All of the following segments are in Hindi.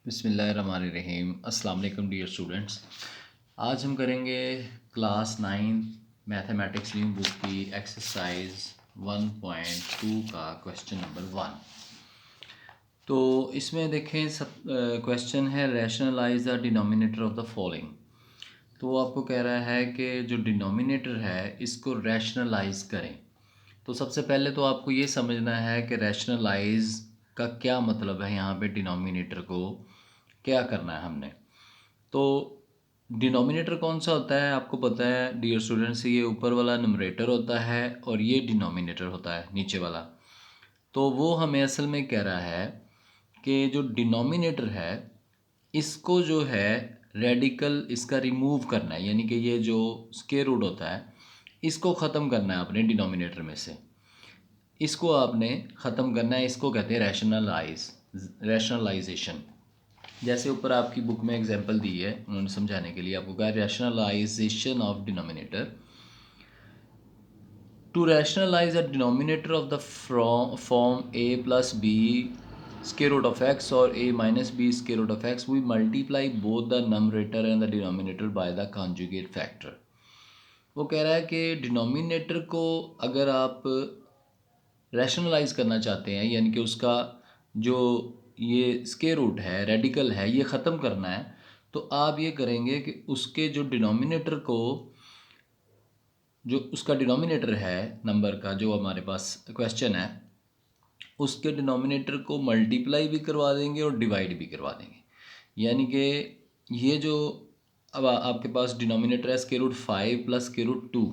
बिस्मिल्लाहिर्रहमानिर्रहीम। अस्सलाम वालेकुम डियर स्टूडेंट्स। आज हम करेंगे क्लास 9 मैथमेटिक्स न्यू बुक की एक्सरसाइज 1.2 का क्वेश्चन नंबर 1। तो इसमें देखें, सब क्वेश्चन है rationalise the denominator of the following. तो वो आपको कह रहा है कि जो डिनोमिनेटर है इसको रैशनलाइज करें। तो सबसे पहले तो आपको ये समझना है कि रैशनलाइज का क्या मतलब है। यहाँ पे डिनोमिनेटर को क्या करना है हमने। तो डिनोमिनेटर कौन सा होता है आपको पता है डियर स्टूडेंट्स, ये ऊपर वाला न्यूमरेटर होता है और ये डिनोमिनेटर होता है नीचे वाला। तो वो हमें असल में कह रहा है कि जो डिनोमिनेटर है इसको जो है रेडिकल इसका रिमूव करना है, यानी कि ये जो स्क्वायर रूट होता है इसको ख़त्म करना है अपने डिनोमिनेटर में से। इसको आपने ख़त्म करना है, इसको कहते हैं रैशनलाइजेशन। जैसे ऊपर आपकी बुक में एग्जांपल दी है, उन्होंने समझाने के लिए आपको कहा rationalisation of denominator. To rationalise a denominator of the form a plus b square root of x और a minus b square root of x, we multiply both the numerator and the denominator by the conjugate factor. वो कह रहा है कि डिनोमिनेटर को अगर आप रैशनलाइज करना चाहते हैं, यानी कि उसका जो ये स्क्वायर रूट है रेडिकल है ये ख़त्म करना है, तो आप ये करेंगे कि उसके जो डिनोमिनेटर को, जो उसका डिनोमिनेटर है नंबर का जो हमारे पास क्वेश्चन है, उसके डिनोमिनेटर को मल्टीप्लाई भी करवा देंगे और डिवाइड भी करवा देंगे। यानी कि ये जो अब आपके पास डिनोमिनेटर है square root 5 plus square root 2,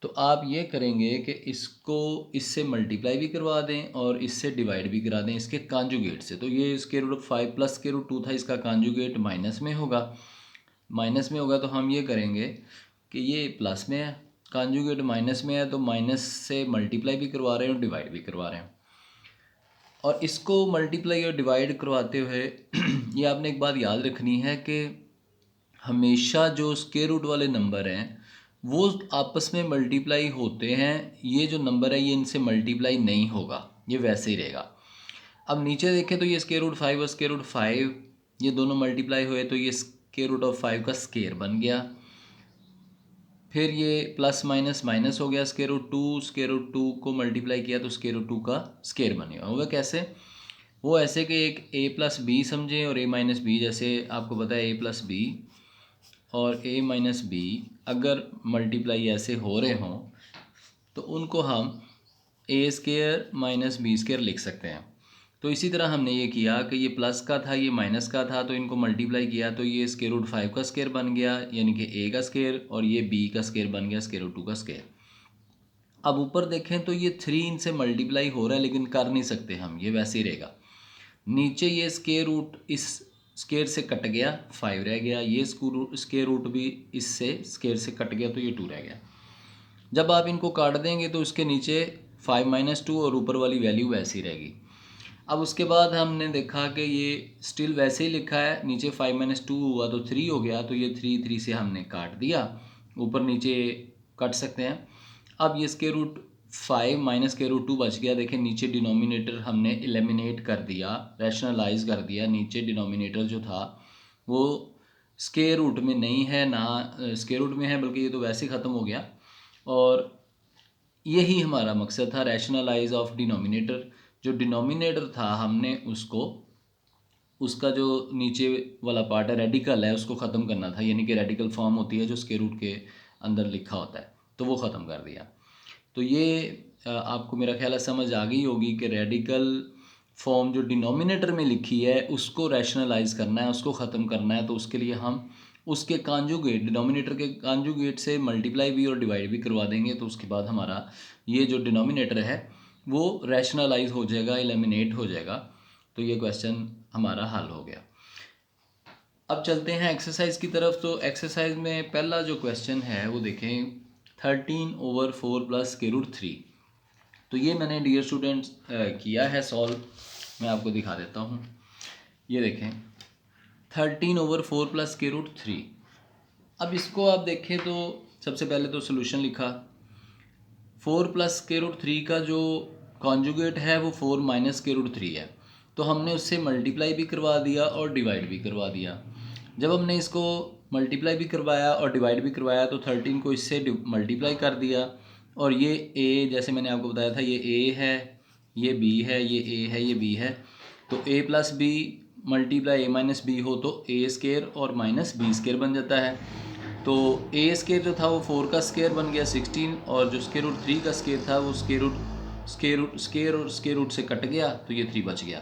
तो आप ये करेंगे कि इसको इससे मल्टीप्लाई भी करवा दें और इससे डिवाइड भी करा दें इसके कांजुगेट से। तो ये square root 5 plus square root 2 था, इसका कांजुगेट माइनस में होगा। माइनस में होगा तो हम ये करेंगे कि ये प्लस में है, कांजुगेट माइनस में है तो माइनस से मल्टीप्लाई भी करवा रहे हैं और डिवाइड भी करवा रहे हैं। और इसको मल्टीप्लाई और डिवाइड करवाते हुए ये आपने एक बात याद रखनी है कि हमेशा जो स्क्वायर रूट वाले नंबर हैं वो आपस में मल्टीप्लाई होते हैं। ये जो नंबर है ये इनसे मल्टीप्लाई नहीं होगा, ये वैसे ही रहेगा। अब नीचे देखें तो ये स्क्वायर रूट 5 और स्क्वायर रूट 5 ये दोनों मल्टीप्लाई हुए तो ये स्क्वायर रूट ऑफ 5 का स्क्वायर बन गया। फिर ये प्लस माइनस माइनस हो गया, स्क्वायर रूट 2 को मल्टीप्लाई किया तो स्क्वायर रूट 2 का स्क्वायर बनेगा। होगा कैसे? वो ऐसे कि एक a प्लस बी समझें और a माइनस बी, जैसे आपको पता है a प्लस बी और a माइनस बी अगर मल्टीप्लाई ऐसे हो रहे हों तो उनको हम a square minus b square लिख सकते हैं। तो इसी तरह हमने ये किया कि ये प्लस का था ये माइनस का था, तो इनको मल्टीप्लाई किया तो ये स्क्वायर रूट 5 का स्क्वायर बन गया, यानी कि a का स्क्वायर, और ये b का स्क्वायर बन गया स्क्वायर रूट 2 का स्क्वायर। अब ऊपर देखें तो ये 3 इनसे मल्टीप्लाई हो रहा है लेकिन कर नहीं सकते हम, ये वैसे ही रहेगा। नीचे ये स्क्वायर रूट इस स्क्वायर से कट गया 5 रह गया, ये स्क्वायर रूट भी इससे स्क्वायर से कट गया तो ये 2 रह गया। जब आप इनको काट देंगे तो उसके नीचे 5 माइनस 2 और ऊपर वाली वैल्यू वैसी रहेगी। अब उसके बाद हमने देखा कि ये स्टिल वैसे ही लिखा है, नीचे 5 माइनस 2 हुआ तो 3 हो गया, तो ये 3 से हमने काट दिया, ऊपर नीचे काट सकते हैं। अब ये square root 5 minus square root 2 बच गया। देखें नीचे डिनोमिनेटर हमने एलिमिनेट कर दिया, रैशनलाइज कर दिया। नीचे डिनोमिनेटर जो था वो स्क्वायर रूट में नहीं है, ना स्क्वायर रूट में है, बल्कि ये तो वैसे ही ख़त्म हो गया। और यही हमारा मकसद था, रैशनलाइज ऑफ डिनोमिनेटर। जो डिनोमिनेटर था हमने उसको, उसका जो नीचे वाला पार्ट है रेडिकल है उसको ख़त्म करना था, यानी कि रेडिकल फॉर्म होती है जो स्क्वायर रूट के अंदर लिखा होता है, तो वो ख़त्म कर दिया। तो ये आपको मेरा ख्याल है समझ आ गई होगी कि रेडिकल फॉर्म जो डिनोमिनेटर में लिखी है उसको रैशनलाइज करना है, उसको ख़त्म करना है। तो उसके लिए हम उसके कांजुगेट, डिनोमिनेटर के कांजुगेट से मल्टीप्लाई भी और डिवाइड भी करवा देंगे, तो उसके बाद हमारा ये जो डिनोमिनेटर है वो रैशनलाइज हो जाएगा, एलिमिनेट हो जाएगा। तो ये क्वेश्चन हमारा हल हो गया। अब चलते हैं एक्सरसाइज की तरफ। तो एक्सरसाइज में पहला जो क्वेश्चन है वो देखें, 13/4 प्लस स्क्वायर रूट 3। तो ये मैंने डियर स्टूडेंट्स किया है सॉल्व, मैं आपको दिखा देता हूँ। ये देखें 13/4 प्लस स्क्वायर रूट 3। अब इसको आप देखें तो सबसे पहले तो सोल्यूशन लिखा, 4 प्लस स्क्वायर रूट 3 का जो कॉन्जुगेट है वो 4 माइनस स्क्वायर रूट 3 है। तो हमने उससे मल्टीप्लाई भी करवा दिया और डिवाइड भी करवा दिया। जब हमने इसको मल्टीप्लाई भी करवाया और डिवाइड भी करवाया तो 13 को इससे मल्टीप्लाई कर दिया, और ये a, जैसे मैंने आपको बताया था, ये a है, ये b है, ये a है, ये b है, तो a plus b multiply a minus b हो तो a स्केयर और माइनस बी स्केयर बन जाता है। तो a स्केयर जो था वो 4 का स्केयर बन गया 16, और जो स्केयर रूट 3 का स्केयर था वो स्केयर और स्केयर रूट से कट गया, तो ये 3 बच गया।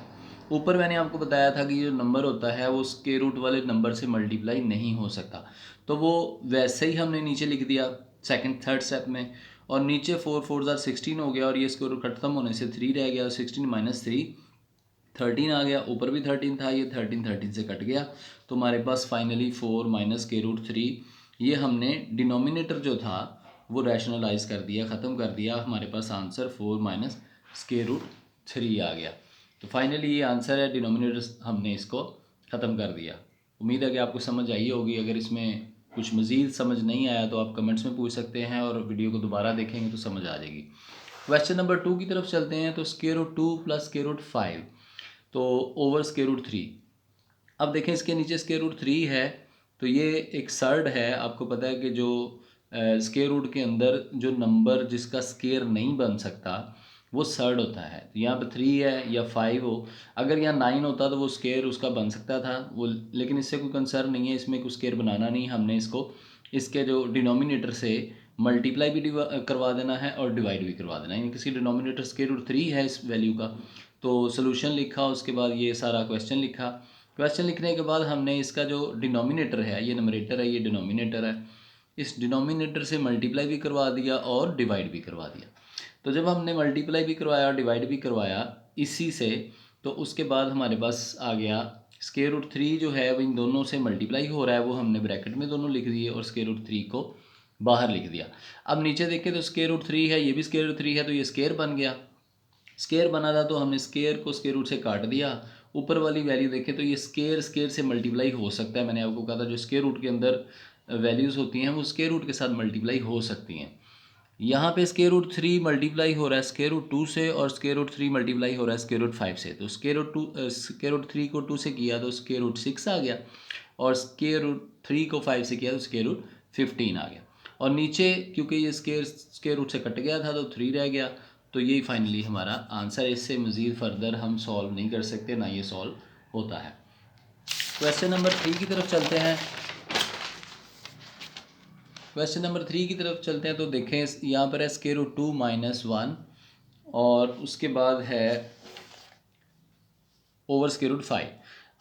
ऊपर मैंने आपको बताया था कि जो नंबर होता है वो स्केयर रूट वाले नंबर से मल्टीप्लाई नहीं हो सकता, तो वो वैसे ही हमने नीचे लिख दिया सेकंड थर्ड स्टेप में, और नीचे 4 4 ज़ार 16 हो गया, और ये स्केयर रूट खत्म होने से 3 रह गया, 16 माइनस 3 13 आ गया, ऊपर भी 13 था, ये 13 से कट गया, तो हमारे पास फाइनली 4 माइनस स्केयर रूट 3, ये हमने डिनोमिनेटर जो था वो रैशनलाइज कर दिया, ख़त्म कर दिया, हमारे पास आंसर 4 माइनस स्केयर रूट 3 आ गया। तो फाइनली ये आंसर है, डिनोमिनेटर हमने इसको ख़त्म कर दिया। उम्मीद है कि आपको समझ आई होगी। अगर इसमें कुछ मज़ीद समझ नहीं आया तो आप कमेंट्स में पूछ सकते हैं, और वीडियो को दोबारा देखेंगे तो समझ आ जाएगी। क्वेश्चन नंबर 2 की तरफ चलते हैं। तो square root 2 plus square root 5 तो ओवर स्केयर रूट 3। अब देखें इसके नीचे स्केयर रूट 3 है, तो ये एक सर्ड है। आपको पता है कि जो स्केयर रूट के अंदर जो नंबर जिसका स्केयर नहीं बन सकता वो सर्ड होता है। तो यहाँ पर 3 है या 5 हो, अगर यहाँ 9 होता तो वो स्केयर उसका बन सकता था वो, लेकिन इससे कोई कंसर्न नहीं है, इसमें कोई स्केयर बनाना नहीं, हमने इसको इसके जो डिनोमिनेटर से मल्टीप्लाई भी करवा देना है और डिवाइड भी करवा देना है, यानी किसी डिनोमिनेटर स्केयर रूट 3 है इस वैल्यू का। तो सोल्यूशन लिखा, उसके बाद ये सारा क्वेश्चन लिखा। क्वेश्चन लिखने के बाद हमने इसका जो डिनोमिनेटर है, ये नंबरेटर है, ये डिनोमिनेटर है, इस डिनोमिनेटर से मल्टीप्लाई भी करवा दिया और डिवाइड भी करवा दिया। तो जब हमने मल्टीप्लाई भी करवाया और डिवाइड भी करवाया इसी से, तो उसके बाद हमारे पास आ गया स्केयर रूट 3 जो है वो इन दोनों से मल्टीप्लाई हो रहा है, वो हमने ब्रैकेट में दोनों लिख दिए और स्केयर रूट 3 को बाहर लिख दिया। अब नीचे देखें तो स्केयर रूट 3 है, ये भी स्केयर रूट 3 है, तो ये स्केयर बन गया। स्केयर बना था तो हमने स्केयर को स्केयर रूट से काट दिया। ऊपर वाली वैल्यू देखें तो ये स्केयर स्केयर से मल्टीप्लाई हो सकता है। मैंने आपको कहा था जो स्केयर रूट के अंदर वैल्यूज़ होती हैं वो स्केयर रूट के साथ मल्टीप्लाई हो सकती हैं। यहाँ पे स्केयर रूट 3 मल्टीप्लाई हो रहा है स्केयर रूट 2 से, और स्केयर रूट 3 मल्टीप्लाई हो रहा है स्केयर रूट 5 से। तो स्केयर रूट 3 को 2 से किया तो स्केयर रूट 6 आ गया, और स्केयर रूट 3 को 5 से किया तो स्केयर रूट 15 आ गया। और नीचे क्योंकि ये स्केयर रूट से कट गया था तो 3 रह गया। तो यही फाइनली हमारा आंसर है। इससे मज़ीद फर्दर हम सॉल्व नहीं कर सकते, ना ये सॉल्व होता है। क्वेश्चन नंबर 3 की तरफ चलते हैं। क्वेश्चन नंबर 3 की तरफ चलते हैं। तो देखें यहाँ पर है स्केयर रूट 2 माइनस 1, और उसके बाद है ओवर स्केयर रूट 5।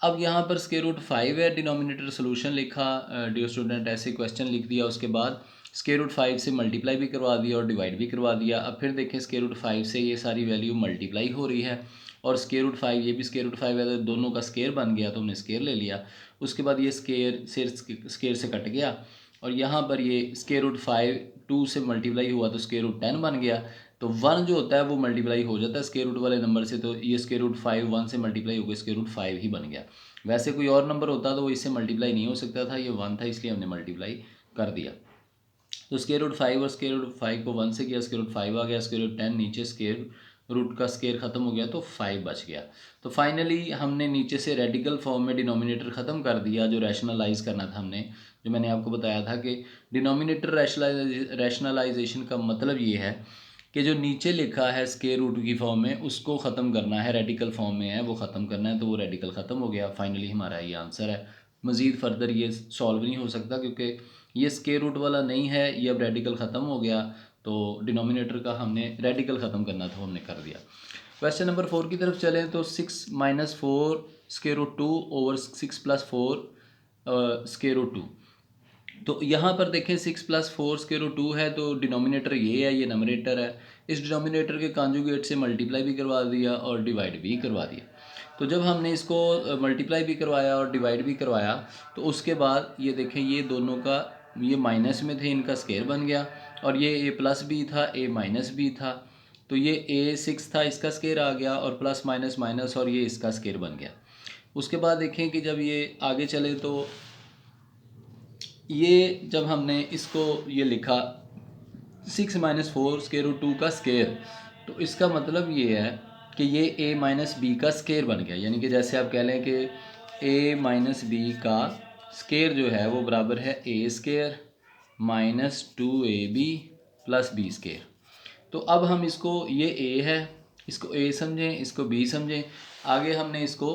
अब यहाँ पर स्केयर रूट 5 है, डिनोमिनेटर सोल्यूशन लिखा, डियर स्टूडेंट ऐसे क्वेश्चन लिख दिया, उसके बाद स्केयर रूट 5 से मल्टीप्लाई भी करवा दिया और डिवाइड भी करवा दिया। अब फिर देखें स्केयर रूट 5 से ये सारी वैल्यू मल्टीप्लाई हो रही है, और स्केयर रूट 5 ये भी स्केयर रूट 5 है, तो दोनों का स्केयर बन गया तो हमने स्केयर ले लिया। उसके बाद ये स्केयर से कट गया, और यहाँ पर ये स्केयर रूट 5 2 से मल्टीप्लाई हुआ तो स्केयर रूट 10 बन गया। तो 1 जो होता है वो मल्टीप्लाई हो जाता है स्केयर रूट वाले नंबर से, तो ये स्केयर रूट 5 1 से मल्टीप्लाई होकर स्केयर रूट 5 ही बन गया। वैसे कोई और नंबर होता तो वो इससे मल्टीप्लाई नहीं हो सकता था, ये 1 था इसलिए हमने मल्टीप्लाई कर दिया। तो स्केयर रूट 5 और स्केयर रूट 5 को 1 से किया, स्केयर रूट 5 आ गया, स्केयर रूट 10 नीचे स्केयर रूट का स्केयर ख़त्म हो गया तो 5 बच गया। तो फाइनली हमने नीचे से रेडिकल फॉर्म में डिनोमिनेटर ख़त्म कर दिया, जो रैशनलाइज करना था हमने, जो मैंने आपको बताया था कि डिनोमिनेटर रैशनलाइजेशन का मतलब ये है कि जो नीचे लिखा है स्केयर रूट की फॉर्म में उसको ख़त्म करना है, रेडिकल फॉर्म में है वो ख़त्म करना है, तो वो रेडिकल ख़त्म हो गया। फाइनली हमारा ये आंसर है। मज़ीद फर्दर ये सॉल्व नहीं हो सकता क्योंकि ये स्केयर रूट वाला नहीं है, ये अब रेडिकल ख़त्म हो गया, तो डिनोमिनेटर का हमने रेडिकल ख़त्म करना था, हमने कर दिया। क्वेश्चन नंबर 4 की तरफ चलें। तो 6 minus 4 square root 2 over 6 plus 4 square root 2। तो यहाँ पर देखें 6 प्लस 4 स्केयर रूट 2 है, तो डिनोमिनेटर ये है, ये नंबरेटर है। इस डिनोमिनेटर के कॉन्जुगेट से मल्टीप्लाई भी करवा दिया और डिवाइड भी करवा दिया। तो जब हमने इसको मल्टीप्लाई भी करवाया और डिवाइड भी करवाया तो उसके बाद ये देखें ये दोनों का, ये माइनस में थे, इनका स्केयर बन गया, और ये ए प्लस बी था, ए माइनस बी था, तो ये ए 6 था, इसका स्केयर आ गया, और प्लस माइनस माइनस, और ये इसका स्केयर बन गया। उसके बाद देखें कि जब ये आगे चले तो ये जब हमने इसको ये लिखा 6 माइनस 4 स्केयर रूट 2 का स्केयर, तो इसका मतलब ये है कि ये a माइनस बी का स्केयर बन गया, यानी कि जैसे आप कह लें कि a माइनस बी का स्केयर जो है वो बराबर है a square minus 2ab plus b square. तो अब हम इसको, ये a है, इसको a समझें, इसको b समझें। आगे हमने इसको,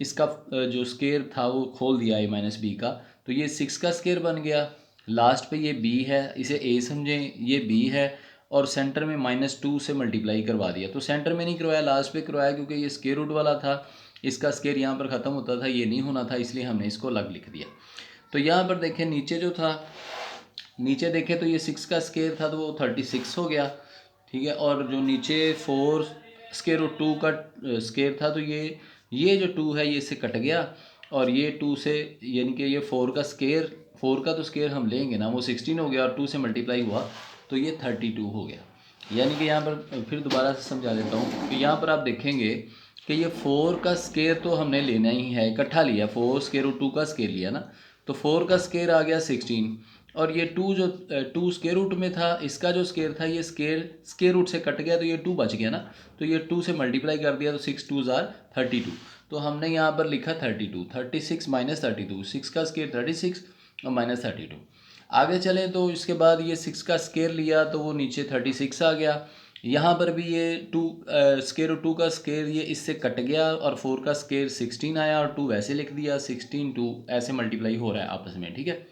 इसका जो स्केयर था वो खोल दिया a माइनस बी का, तो ये 6 का स्केयर बन गया। लास्ट पे ये b है, इसे a समझें, ये b है, और सेंटर में -2 से मल्टीप्लाई करवा दिया। तो सेंटर में नहीं करवाया, लास्ट पे करवाया, क्योंकि ये स्केयर रूट वाला था, इसका स्केयर यहाँ पर ख़त्म होता था, ये नहीं होना था, इसलिए हमने इसको अलग लिख दिया। तो यहाँ पर देखें नीचे जो था, नीचे देखें तो ये 6 का स्केयर था तो वो 36 हो गया, ठीक है। और जो नीचे 4 स्केयर रूट 2 का स्केयर था, तो ये जो 2 है ये इससे कट गया, और ये 2 से, यानी कि ये 4 का स्केयर, 4 का तो स्केयर हम लेंगे ना, वो 16 हो गया, और 2 से मल्टीप्लाई हुआ तो ये 32 हो गया। यानी कि यहाँ पर फिर दोबारा से समझा देता हूँ कि यहाँ पर आप देखेंगे कि ये 4 का स्केयर तो हमने लेना ही है, इकट्ठा लिया, 4 स्केयर रूट 2 का स्केयर लिया ना, तो 4 का स्केयर आ गया 16, और ये 2 जो 2 स्केयर रूट में था, इसका जो स्केयर था ये स्केयर रूट से कट गया, तो ये 2 बच गया ना, तो ये 2 से मल्टीप्लाई कर दिया, तो 6 2 ज़ार 32। तो हमने यहाँ पर लिखा 32, 36 माइनस 32, 6 का स्केयर 36 और माइनस 32। आगे चलें तो इसके बाद ये 6 का स्केयर लिया तो वो नीचे 36 आ गया। यहाँ पर भी ये 2 स्केयर 2 का स्केयर ये इससे कट गया, और 4 का स्केयर 16 आया, और 2 वैसे लिख दिया, 16 2 ऐसे मल्टीप्लाई हो रहा है आपस में, ठीक है।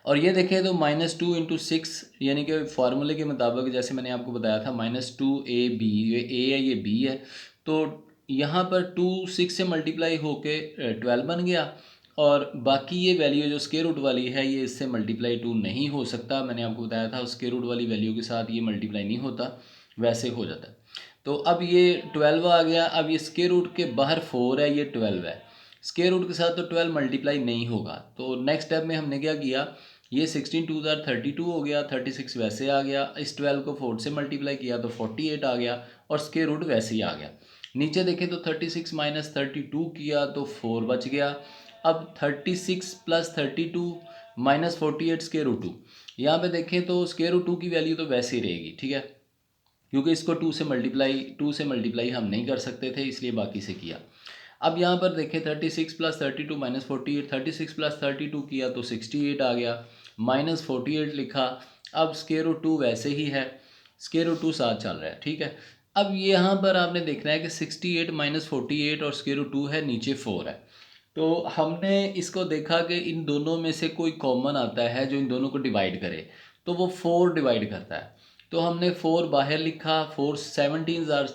और ये देखें तो -2 इंटू 6, यानी कि फार्मूले के मुताबिक जैसे मैंने आपको बताया था -2ab, ये a है ये b है, तो यहाँ पर 2 6 से मल्टीप्लाई होके 12 बन गया, और बाकी ये वैल्यू जो स्केयर रूट वाली है ये इससे मल्टीप्लाई 2 नहीं हो सकता, मैंने आपको बताया था स्केयर रूट वाली वैल्यू के साथ ये मल्टीप्लाई नहीं होता, वैसे हो जाता है। तो अब ये 12 आ गया, अब ये स्केयर रूट के बाहर 4 है, ये 12 है, स्केयर रूट के साथ तो 12 मल्टीप्लाई नहीं होगा। तो नेक्स्ट स्टेप में हमने क्या किया, ये 16 2 ज़ार 32 हो गया, 36 वैसे आ गया, इस 12 को 4 से मल्टीप्लाई किया तो 48 आ गया, और स्केयर रूट वैसे ही आ गया। नीचे देखें तो 36 माइनस 32 किया तो 4 बच गया। अब 36 प्लस 32 माइनस 48 स्केयर रूट 2, यहाँ पे देखें तो स्केयर रूट 2 की वैल्यू तो वैसे ही रहेगी, ठीक है, क्योंकि इसको 2 से मल्टीप्लाई हम नहीं कर सकते थे, इसलिए बाकी से किया। अब यहाँ पर देखें 36 प्लस 32 माइनस 48, 36 प्लस 32 किया तो 68 आ गया, माइनस 48 लिखा। अब स्केयर रूट 2 वैसे ही है, स्केयर रूट 2 साथ चल रहा है, ठीक है। अब यहाँ पर आपने देखना है कि 68 माइनस 48 और स्केयर रूट 2 है, नीचे 4 है, तो हमने इसको देखा कि इन दोनों में से कोई कॉमन आता है जो इन दोनों को डिवाइड करे, तो वो 4 डिवाइड करता है, तो हमने 4 बाहर लिखा, 4 17 ज़ार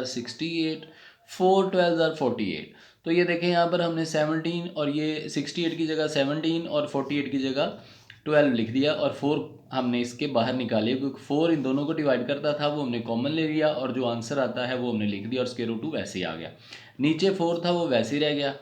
68, 4 12 ज़ार 48। तो ये देखें यहाँ पर हमने 17 और ये 68 की जगह 17 और 48 की जगह 12 लिख दिया, और 4 हमने इसके बाहर निकाले, क्योंकि 4 इन दोनों को डिवाइड करता था, वो हमने कॉमन ले लिया, और जो आंसर आता है वो हमने लिख दिया, और स्क्वायर रूट 2 वैसे ही आ गया। नीचे 4 था वो वैसे ही रह गया।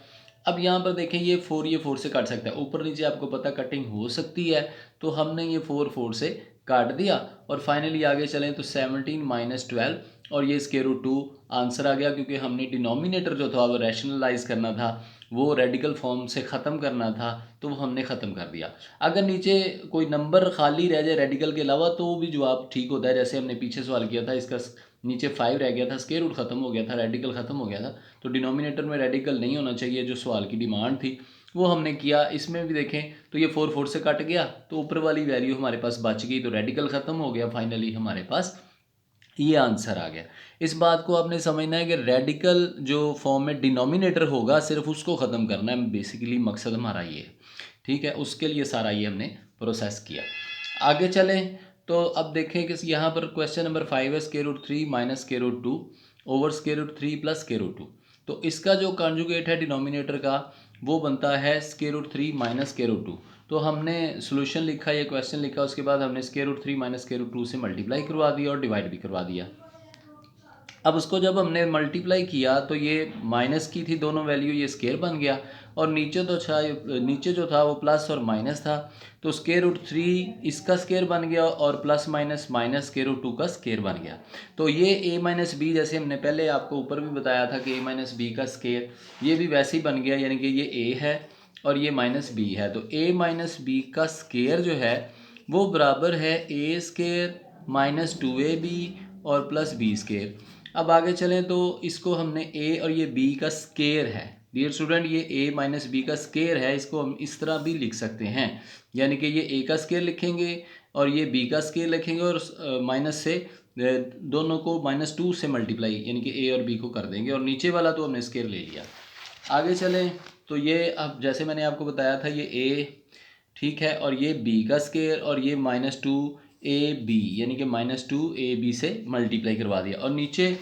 अब यहाँ पर देखें ये 4 से काट सकता है, ऊपर नीचे आपको पता कटिंग हो सकती है, तो हमने ये 4 से काट दिया, और फाइनली आगे चलें तो 17 माइनस 12 और ये स्क्वायर रूट 2 आंसर आ गया, क्योंकि हमने डिनोमिनेटर जो था वो रैशनलाइज करना था, वो रेडिकल फॉर्म से ख़त्म करना था, तो वो हमने ख़त्म कर दिया। अगर नीचे कोई नंबर खाली रह जाए रेडिकल के अलावा तो वो भी जवाब ठीक होता है, जैसे हमने पीछे सवाल किया था, इसका नीचे 5 रह गया था, स्क्वायर रूट ख़त्म हो गया था, रेडिकल ख़त्म हो गया था, तो डिनोमिनेटर में रेडिकल नहीं होना चाहिए, जो सवाल की डिमांड थी वो हमने किया। इसमें भी देखें तो ये 4 से कट गया, तो ऊपर वाली वैल्यू हमारे पास बच गई, तो रेडिकल ख़त्म हो गया, फाइनली हमारे पास ये आंसर आ गया। इस बात को आपने समझना है कि रेडिकल जो फॉर्म में डिनोमिनेटर होगा सिर्फ उसको ख़त्म करना है, बेसिकली मकसद हमारा ये है, ठीक है। उसके लिए सारा ये हमने प्रोसेस किया। आगे चलें तो अब देखें कि यहाँ पर क्वेश्चन नंबर 5 है, square root 3 minus square root 2 over square root 3 plus square root 2। तो इसका जो कॉन्जुगेट है डिनोमिनेटर का वो बनता है square root 3 minus square root 2। तो हमने सोल्यूशन लिखा, ये क्वेश्चन लिखा, उसके बाद हमने square root 3 minus square root 2 से मल्टीप्लाई करवा दिया और डिवाइड भी करवा दिया। अब उसको जब हमने मल्टीप्लाई किया तो ये माइनस की थी दोनों वैल्यू, ये स्केयर बन गया, और नीचे जो था वो प्लस और माइनस था, तो स्केयर रूट 3 इसका स्केयर बन गया, और plus minus minus square root 2 का स्केयर बन गया। तो ये a माइनस बी, जैसे हमने पहले आपको ऊपर भी बताया था कि a माइनस बी का स्केयर, ये भी वैसे ही बन गया, यानी कि ये a है और ये माइनस बी है, तो a माइनस बी का स्केयर जो है वो बराबर है a स्केयर माइनस 2ab और प्लस बी स्केयर। अब आगे चलें तो इसको हमने a और ये b का स्केयर है डियर स्टूडेंट, ये a माइनस बी का स्केयर है, इसको हम इस तरह भी लिख सकते हैं, यानी कि ये a का स्केयर लिखेंगे और ये b का स्केयर लिखेंगे और माइनस से दोनों को -2 से मल्टीप्लाई यानी कि a और b को कर देंगे और नीचे वाला तो हमने स्केयर ले लिया। आगे चलें तो ये अब जैसे मैंने आपको बताया था ये a ठीक है और ये b का स्केयर और ये -2ab यानी कि -2ab से मल्टीप्लाई करवा दिया और नीचे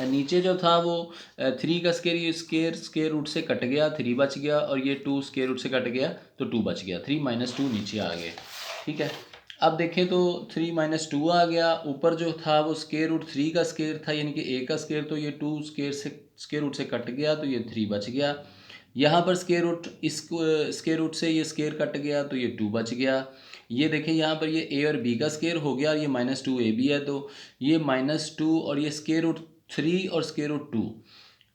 नीचे जो था वो 3 का स्केयर, ये स्केयर रूट से कट गया, 3 बच गया और ये 2 स्केयर रूट से कट गया तो 2 बच गया, 3 - 2 नीचे आ गए। ठीक है, अब देखें तो 3 - 2 आ गया, ऊपर जो था वो स्केयर रूट 3 का स्केयर था यानी कि a का स्केयर, तो ये 2 स्केयर रूट से कट गया तो ये 3 बच गया। यहाँ पर स्केयर रूट इस स्केयर रूट से ये स्केयर कट गया तो ये 2 बच गया। ये देखें यहाँ पर ये a और b का स्केयर हो गया और ये -2ab है तो ये -2 और ये स्केयर रूट 3 और स्केयर रूट 2।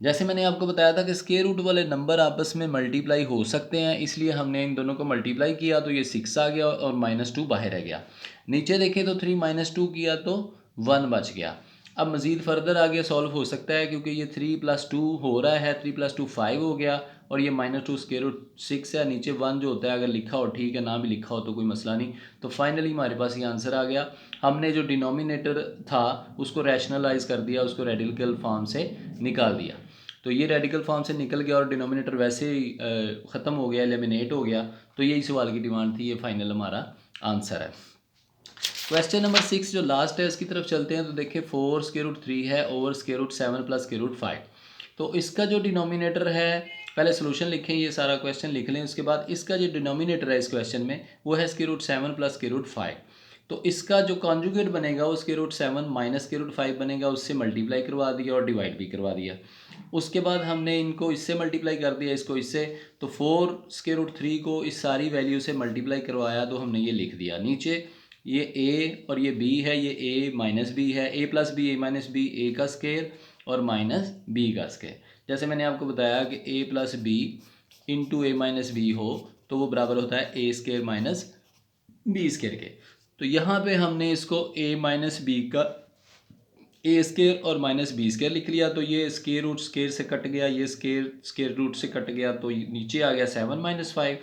जैसे मैंने आपको बताया था कि स्केयर रूट वाले नंबर आपस में मल्टीप्लाई हो सकते हैं, इसलिए हमने इन दोनों को मल्टीप्लाई किया तो ये 6 आ गया और -2 बाहर रह गया। नीचे देखें तो 3 - 2 किया तो 1 बच गया। अब मज़ीद फर्दर आगे सॉल्व हो सकता है क्योंकि ये 3 + 2 हो रहा है, 3 + 2 5 हो गया और ये -2 स्केयर रूट 6 है, नीचे 1 जो होता है अगर लिखा हो ठीक है, ना भी लिखा हो तो कोई मसला नहीं। तो फाइनली हमारे पास ये आंसर आ गया। हमने जो डिनोमिनेटर था उसको रैशनलाइज कर दिया, उसको रेडिकल फॉर्म से निकाल दिया, तो ये रेडिकल फॉर्म से निकल गया और डिनोमिनेटर वैसे ही ख़त्म हो गया, एलिमिनेट हो गया। तो यही सवाल की डिमांड थी, ये फाइनल हमारा आंसर है। क्वेश्चन नंबर 6 जो लास्ट है इसकी तरफ चलते हैं। तो देखिए 4 स्केयर रूट 3 है over square root 7 + square root 5। तो इसका जो डिनोमिनेटर है, पहले सोल्यूशन लिखें, ये सारा क्वेश्चन लिख लें, उसके बाद इसका जो डिनोमिनेटर है इस क्वेश्चन में वो है स्केयर रूट 7 + स्केयर रूट 5। तो इसका जो कॉन्जुगेट बनेगा वो स्केयर रूट 7 - स्केयर रूट 5 बनेगा, उससे मल्टीप्लाई करवा दिया और डिवाइड भी करवा दिया। उसके बाद हमने इनको इससे मल्टीप्लाई कर दिया, इसको इससे, तो 4 स्केयर रूट 3 को इस सारी वैल्यू से मल्टीप्लाई करवाया तो हमने ये लिख दिया। नीचे ये a और ये b है, ये a माइनस b है, a + b a - b a का स्केयर और माइनस b का स्केयर। जैसे मैंने आपको बताया कि a + b into a - b हो तो वो बराबर होता है a square minus b square के। तो यहाँ पे हमने इसको a - b का a स्केयर और -b स्केयर लिख लिया, तो ये स्केयर रूट स्केयर से कट गया, ये स्केयर रूट से कट गया तो नीचे आ गया 7 - 5।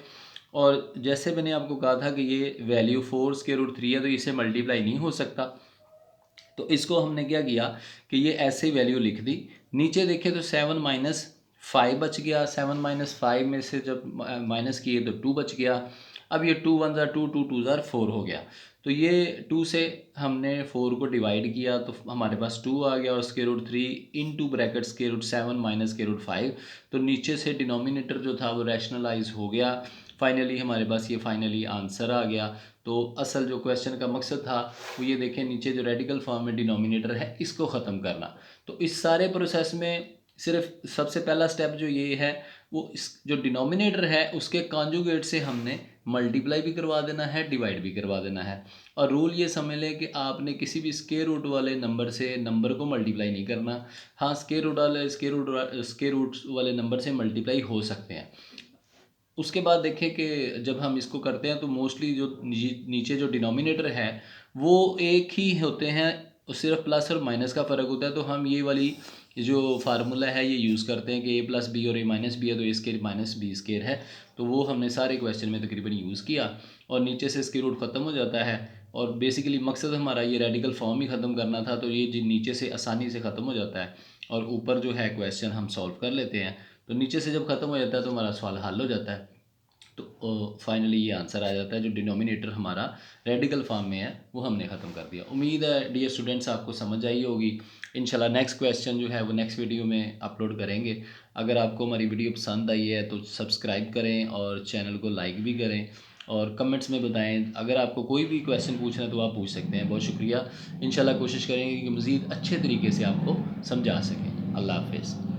और जैसे मैंने आपको कहा था कि ये वैल्यू 4 स्केयर रूट 3 है तो इसे मल्टीप्लाई नहीं हो सकता, तो इसको हमने क्या किया कि ये ऐसे ही वैल्यू लिख दी। नीचे देखें तो 7 - 5 बच गया, 7 - 5 में से जब माइनस किए तो 2 बच गया। अब ये 2 × 1 = 2, 2 × 2 = 4 हो गया, तो ये 2 से हमने 4 को डिवाइड किया तो हमारे पास 2 आ गया और square root 3 into bracket square root 7 - square root 5। तो नीचे से डिनोमिनेटर जो था वो रैशनलाइज हो गया। फाइनली हमारे पास ये फाइनली आंसर आ गया। तो असल जो क्वेश्चन का मकसद था वो ये देखें, नीचे जो रेडिकल फॉर्म में डिनोमिनेटर है इसको ख़त्म करना। तो इस सारे प्रोसेस में सिर्फ सबसे पहला स्टेप जो ये है वो इस जो डिनोमिनेटर है उसके कॉन्जुगेट से हमने मल्टीप्लाई भी करवा देना है, डिवाइड भी करवा देना है। और रूल ये समझ लें कि आपने किसी भी स्केयर रूट वाले नंबर से नंबर को मल्टीप्लाई नहीं करना। हाँ, स्केयर रूट वाले नंबर से मल्टीप्लाई हो सकते हैं। उसके बाद देखें कि जब हम इसको करते हैं तो मोस्टली जो नीचे जो डिनोमिनेटर है वो एक ही होते हैं, सिर्फ प्लस और माइनस का फ़र्क होता है। तो हम ये वाली जो फार्मूला है ये यूज़ करते हैं कि a + b और a - b है तो a square minus b square है। तो वो हमने सारे क्वेश्चन में तकरीबन यूज़ किया और नीचे से स्केयर रूट ख़त्म हो जाता है। और बेसिकली मकसद हमारा ये रेडिकल फॉर्म ही ख़त्म करना था, तो ये जो नीचे से आसानी से ख़त्म हो जाता है और ऊपर जो है क्वेश्चन हम सॉल्व कर लेते हैं। तो नीचे से जब ख़त्म हो जाता है तो हमारा सवाल हल हो जाता है। तो फाइनली ये आंसर आ जाता है, जो डिनोमिनेटर हमारा रेडिकल फॉर्म में है वो हमने ख़त्म कर दिया। उम्मीद है डियर स्टूडेंट्स आपको समझ आई होगी। इंशाल्लाह नेक्स्ट क्वेश्चन जो है वो नेक्स्ट वीडियो में अपलोड करेंगे। अगर आपको हमारी वीडियो पसंद आई है तो सब्सक्राइब करें और चैनल को लाइक भी करें और कमेंट्स में बताएं। अगर आपको कोई भी क्वेश्चन पूछना है तो आप पूछ सकते हैं। बहुत शुक्रिया। इंशाल्लाह कोशिश करेंगे कि मज़ीद अच्छे तरीके से आपको समझा सकें। अल्लाह हाफ़िज़।